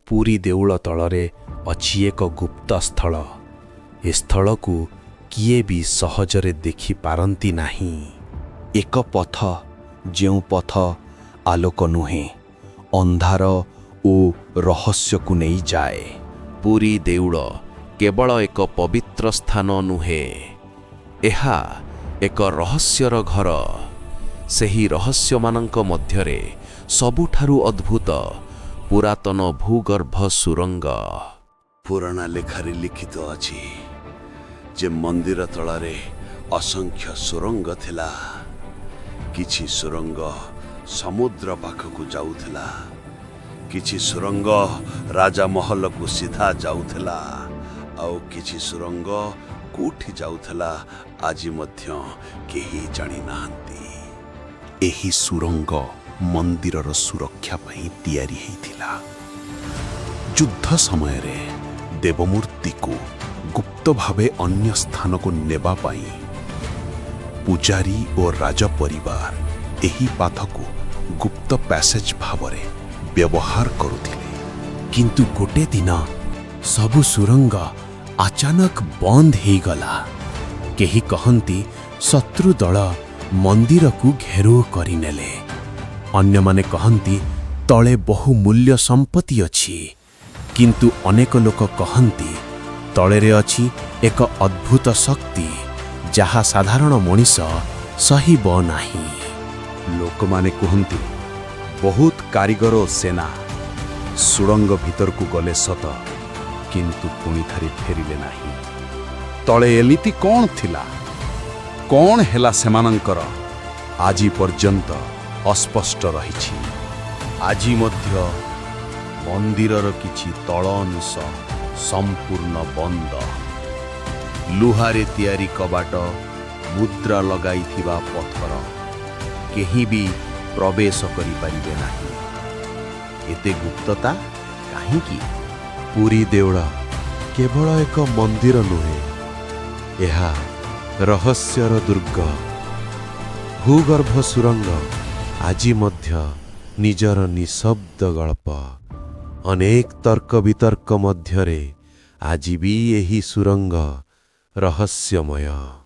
ପୁରୀ ଦେଉଳ ତଳରେ ଅଛି ଏକ ଗୁପ୍ତ ସ୍ଥଳ। ଏ ସ୍ଥଳକୁ କିଏ ବି ସହଜରେ ଦେଖିପାରନ୍ତି ନାହିଁ। ଏକ ପଥ, ଯେଉଁ ପଥ ଆଲୋକ ନୁହେଁ, ଅନ୍ଧାର ଓ ରହସ୍ୟକୁ ନେଇଯାଏ। ପୁରୀ ଦେଉଳ କେବଳ ଏକ ପବିତ୍ର ସ୍ଥାନ ନୁହେଁ, ଏହା ଏକ ରହସ୍ୟର ଘର। ସେହି ରହସ୍ୟମାନଙ୍କ ମଧ୍ୟରେ ସବୁଠାରୁ ଅଦ୍ଭୁତ ପୁରାତନ ଭୂଗର୍ଭ ସୁରଙ୍ଗ। ପୁରାଣା ଲେଖାରେ ଲିଖିତ ଅଛି ଯେ ମନ୍ଦିର ତଳରେ ଅସଂଖ୍ୟ ସୁରଙ୍ଗ ଥିଲା। କିଛି ସୁରଙ୍ଗ ସମୁଦ୍ର ପାଖକୁ ଯାଉଥିଲା, କିଛି ସୁରଙ୍ଗ ରାଜମହଲକୁ ସିଧା ଯାଉଥିଲା, ଆଉ କିଛି ସୁରଙ୍ଗ କୋଉଠି ଯାଉଥିଲା ଆଜି ମଧ୍ୟ କେହି ଜାଣିନାହାନ୍ତି। ଏହି ସୁରଙ୍ଗ ମନ୍ଦିରର ସୁରକ୍ଷା ପାଇଁ ତିଆରି ହେଇଥିଲା। ଯୁଦ୍ଧ ସମୟରେ ଦେବମୂର୍ତ୍ତିକୁ ଗୁପ୍ତ ଭାବେ ଅନ୍ୟ ସ୍ଥାନକୁ ନେବା ପାଇଁ ପୂଜାରୀ ଓ ରାଜ ପରିବାର ଏହି ପାଥକୁ ଗୁପ୍ତ ପ୍ୟାସେଜ ଭାବରେ ବ୍ୟବହାର କରୁଥିଲେ। କିନ୍ତୁ ଗୋଟେ ଦିନ ସବୁ ସୁରଙ୍ଗ ଅଚାନକ ବନ୍ଦ ହେଇଗଲା। କେହି କହନ୍ତି ଶତ୍ରୁ ଦଳ ମନ୍ଦିରକୁ ଘେରାଉ କରିନେଲେ, ଅନ୍ୟମାନେ କହନ୍ତି ତଳେ ବହୁ ମୂଲ୍ୟ ସମ୍ପତ୍ତି ଅଛି, କିନ୍ତୁ ଅନେକ ଲୋକ କହନ୍ତି ତଳରେ ଅଛି ଏକ ଅଦ୍ଭୁତ ଶକ୍ତି ଯାହା ସାଧାରଣ ମଣିଷ ସହିବ ନାହିଁ। ଲୋକମାନେ କୁହନ୍ତି ବହୁତ କାରିଗର ଓ ସେନା ସୁଡ଼ଙ୍ଗ ଭିତରକୁ ଗଲେ ସତ, କିନ୍ତୁ ପୁଣି ଥରେ ଫେରିଲେ ନାହିଁ। ତଳେ ଏମିତି କ'ଣ ଥିଲା, କ'ଣ ହେଲା ସେମାନଙ୍କର, ଆଜି ପର୍ଯ୍ୟନ୍ତ ଅସ୍ପଷ୍ଟ ରହିଛି। ଆଜି ମଧ୍ୟ ମନ୍ଦିରର କିଛି ତଳ ଅଂଶ ସମ୍ପୂର୍ଣ୍ଣ ବନ୍ଦ। ଲୁହାରେ ତିଆରି କବାଟ, ମୁଦ୍ରା ଲଗାଇଥିବା ପଥର, କେହି ବି ପ୍ରବେଶ କରିପାରିବେ ନାହିଁ। ଏତେ ଗୁପ୍ତତା କାହିଁକି? ପୁରୀ ଦେଉଳ କେବଳ ଏକ ମନ୍ଦିର ନୁହେଁ, ଏହା ରହସ୍ୟର ଦୁର୍ଗ। ଭୂଗର୍ଭ ସୁରଙ୍ଗ ଆଜି ମଧ୍ୟ ନିଜର ନିଶବ୍ଦ ଗଳ୍ପ। ଅନେକ ତର୍କ ବିତର୍କ ମଧ୍ୟରେ ଆଜି ବି ଏହି ସୁରଙ୍ଗ ରହସ୍ୟମୟ।